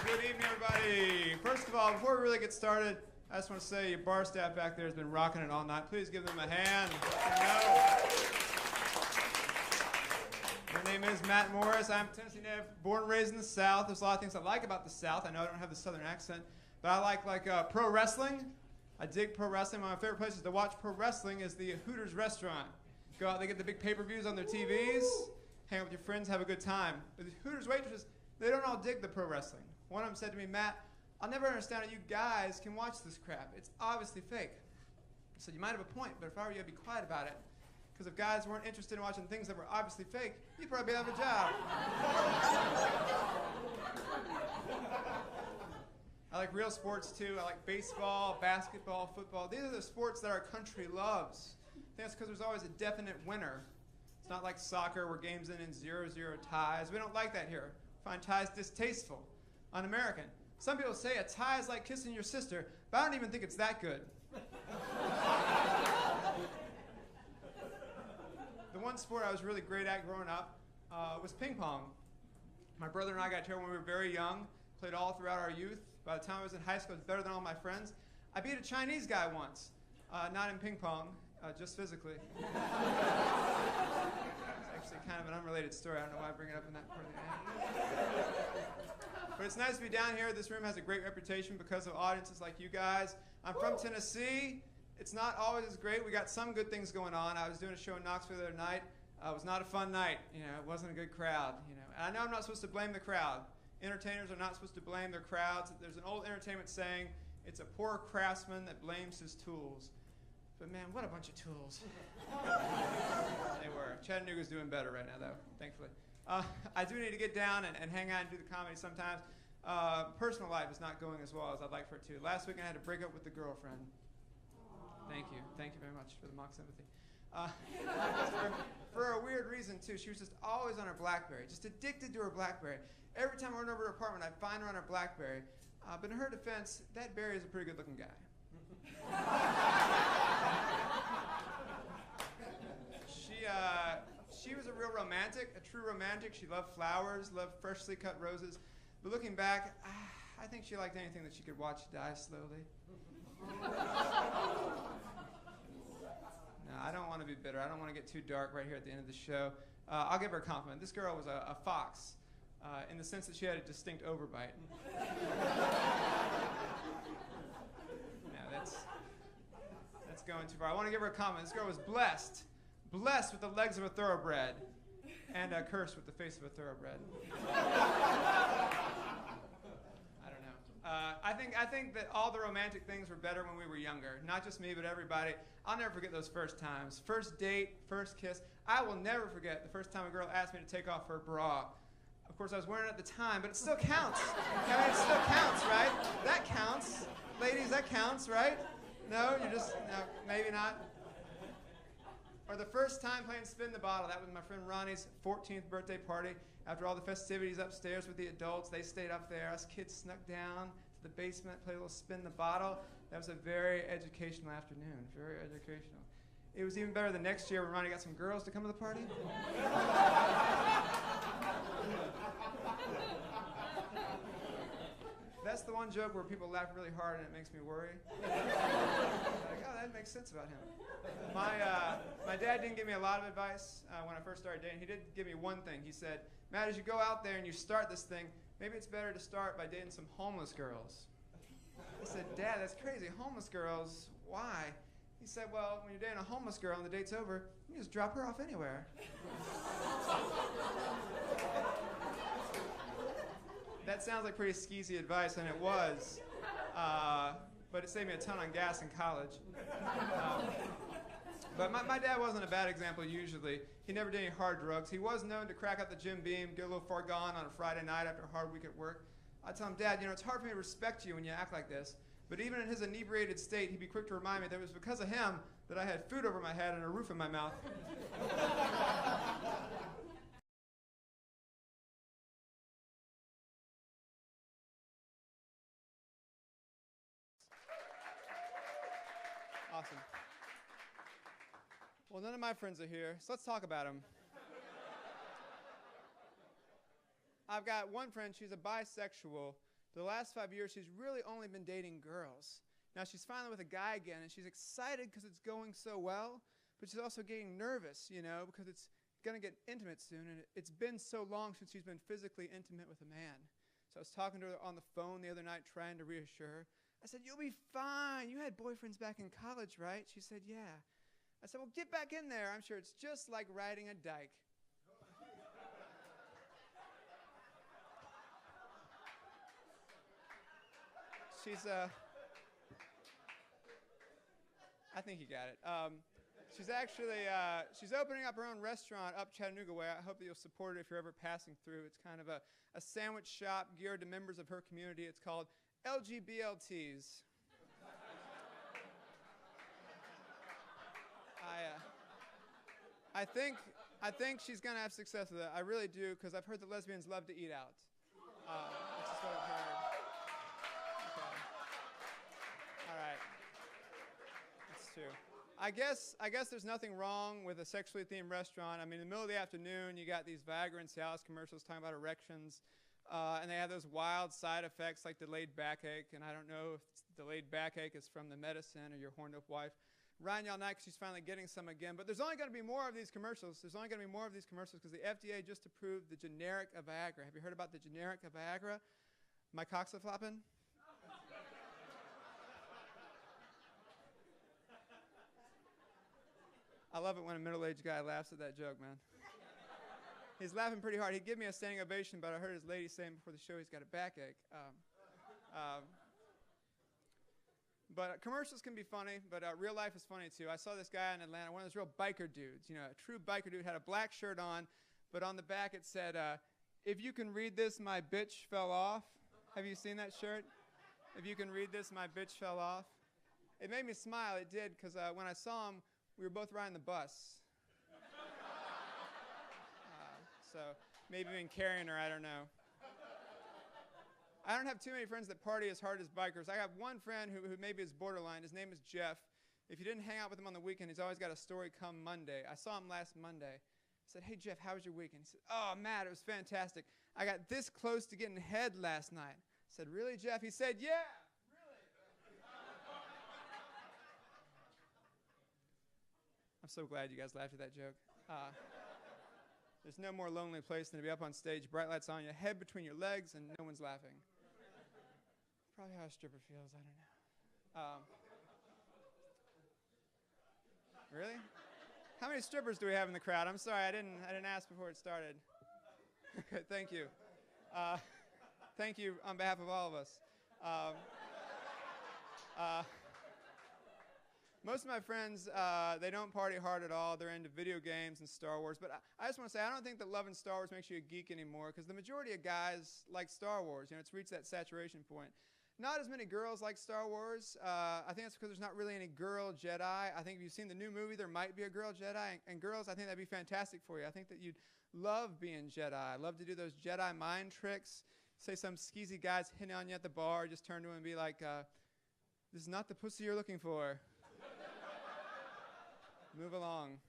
Good evening, everybody. First of all, before we really get started, I just want to say your bar staff back there has been rocking it all night. Please give them a hand. My name is Matt Morris. I'm a Tennessee native, born and raised in the South. There's a lot of things I like about the South. I know I don't have the Southern accent, but I like pro wrestling. I dig pro wrestling. One of my favorite places to watch pro wrestling is the Hooters restaurant. Go out, they get the big pay-per-views on their TVs, hang out with your friends, have a good time. But the Hooters waitresses, they don't all dig the pro wrestling. One of them said to me, Matt, I'll never understand how you guys can watch this crap. It's obviously fake. I said, you might have a point, but if I were you, I'd be quiet about it. Because if guys weren't interested in watching things that were obviously fake, you'd probably have a job. I like real sports too. I like baseball, basketball, football. These are the sports that our country loves. I think that's because there's always a definite winner. It's not like soccer where games end in 0-0 ties. We don't like that here. We find ties distasteful, un-American. Some people say a tie is like kissing your sister, but I don't even think it's that good. The one sport I was really great at growing up was ping pong. My brother and I got here when we were very young, played all throughout our youth. By the time I was in high school, I was better than all my friends. I beat a Chinese guy once, not in ping pong, just physically. It's actually kind of an unrelated story. I don't know why I bring it up in that part of the end. But it's nice to be down here. This room has a great reputation because of audiences like you guys. I'm from Tennessee. It's not always as great. We got some good things going on. I was doing a show in Knoxville the other night. It was not a fun night. You know, it wasn't a good crowd. You know, and I know I'm not supposed to blame the crowd. Entertainers are not supposed to blame their crowds. There's an old entertainment saying, it's a poor craftsman that blames his tools. But man, what a bunch of tools. They were. Chattanooga's doing better right now, though, thankfully. I do need to get down and hang out and do the comedy sometimes. Personal life is not going as well as I'd like for it to. Last week I had to break up with the girlfriend. Thank you. Thank you very much for the mock sympathy. For a weird reason, too. She was just always on her BlackBerry, just addicted to her BlackBerry. Every time I went over to her apartment, I'd find her on her BlackBerry. But in her defense, that Barry is a pretty good-looking guy. She was a real romantic, a true romantic. She loved flowers, loved freshly cut roses. But looking back, I think she liked anything that she could watch die slowly. No, I don't want to be bitter. I don't want to get too dark right here at the end of the show. I'll give her a compliment. This girl was a fox in the sense that she had a distinct overbite. No, that's going too far. I want to give her a compliment. This girl was blessed with the legs of a thoroughbred and cursed with the face of a thoroughbred. I don't know. I think that all the romantic things were better when we were younger. Not just me, but everybody. I'll never forget those first times. First date, first kiss. I will never forget the first time a girl asked me to take off her bra. Of course, I was wearing it at the time, but it still counts. I mean, it still counts, right? That counts. Ladies, that counts, right? No, no, maybe not. Or the first time playing Spin the Bottle. That was my friend Ronnie's 14th birthday party. After all the festivities upstairs with the adults, they stayed up there. Us kids snuck down to the basement, played a little Spin the Bottle. That was a very educational afternoon, very educational. It was even better the next year when Ronnie got some girls to come to the party. That's the one joke where people laugh really hard and it makes me worry. Like, oh, that makes sense about him. My dad didn't give me a lot of advice when I first started dating. He did give me one thing. He said, Matt, as you go out there and you start this thing, maybe it's better to start by dating some homeless girls. I said, Dad, that's crazy. Homeless girls, why? He said, well, when you're dating a homeless girl and the date's over, you can just drop her off anywhere. That sounds like pretty skeezy advice, and it was. But it saved me a ton on gas in college. But my dad wasn't a bad example usually. He never did any hard drugs. He was known to crack up the Jim Beam, get a little far gone on a Friday night after a hard week at work. I'd tell him, Dad, it's hard for me to respect you when you act like this. But even in his inebriated state, he'd be quick to remind me that it was because of him that I had food over my head and a roof in my mouth. Awesome. Well, none of my friends are here, so let's talk about them. I've got one friend, she's a bisexual, The last 5 years, she's really only been dating girls. Now, she's finally with a guy again, and she's excited because it's going so well, but she's also getting nervous, because it's going to get intimate soon, and it's been so long since she's been physically intimate with a man. So I was talking to her on the phone the other night, trying to reassure her. I said, "You'll be fine. You had boyfriends back in college, right?" She said, "Yeah." I said, "Well, get back in there. I'm sure it's just like riding a dike." She's, I think you got it. She's actually, she's opening up her own restaurant up Chattanooga way. I hope that you'll support it if you're ever passing through. It's kind of a sandwich shop geared to members of her community. It's called LGBLTs. I think she's going to have success with it. I really do, because I've heard that lesbians love to eat out. That's just what I've heard. Okay. All right. That's true. I guess there's nothing wrong with a sexually themed restaurant. I mean, in the middle of the afternoon, you got these Viagra and Cialis commercials talking about erections, and they have those wild side effects like delayed backache, and I don't know if delayed backache is from the medicine or your horned-up wife riding you all night because she's finally getting some again. But there's only going to be more of these commercials. There's only going to be more of these commercials because the FDA just approved the generic of Viagra. Have you heard about the generic of Viagra? My cocks are flopping? I love it when a middle-aged guy laughs at that joke, man. He's laughing pretty hard. He'd give me a standing ovation, but I heard his lady saying before the show he's got a backache. But commercials can be funny, but real life is funny too. I saw this guy in Atlanta, one of those real biker dudes. A true biker dude, had a black shirt on, but on the back it said, "If you can read this, my bitch fell off." Have you seen that shirt? "If you can read this, my bitch fell off." It made me smile. It did, because when I saw him, we were both riding the bus. So maybe been carrying her, I don't know. I don't have too many friends that party as hard as bikers. I have one friend who maybe is borderline. His name is Jeff. If you didn't hang out with him on the weekend, he's always got a story come Monday. I saw him last Monday. I said, "Hey, Jeff, how was your weekend?" He said, "Oh, Matt, it was fantastic. I got this close to getting head last night." I said, "Really, Jeff?" He said, "Yeah, really." I'm so glad you guys laughed at that joke. There's no more lonely place than to be up on stage, bright lights on you, head between your legs, and no one's laughing. Probably how a stripper feels, I don't know. Really? How many strippers do we have in the crowd? I'm sorry, I didn't ask before it started. Okay, thank you. Thank you on behalf of all of us. Most of my friends, they don't party hard at all. They're into video games and Star Wars. But I just want to say, I don't think that loving Star Wars makes you a geek anymore, because the majority of guys like Star Wars. It's reached that saturation point. Not as many girls like Star Wars. I think that's because there's not really any girl Jedi. I think if you've seen the new movie, there might be a girl Jedi. And girls, I think that'd be fantastic for you. I think that you'd love being Jedi. Love to do those Jedi mind tricks. Say some skeezy guy's hitting on you at the bar, just turn to him and be like, "This is not the pussy you're looking for. Move along."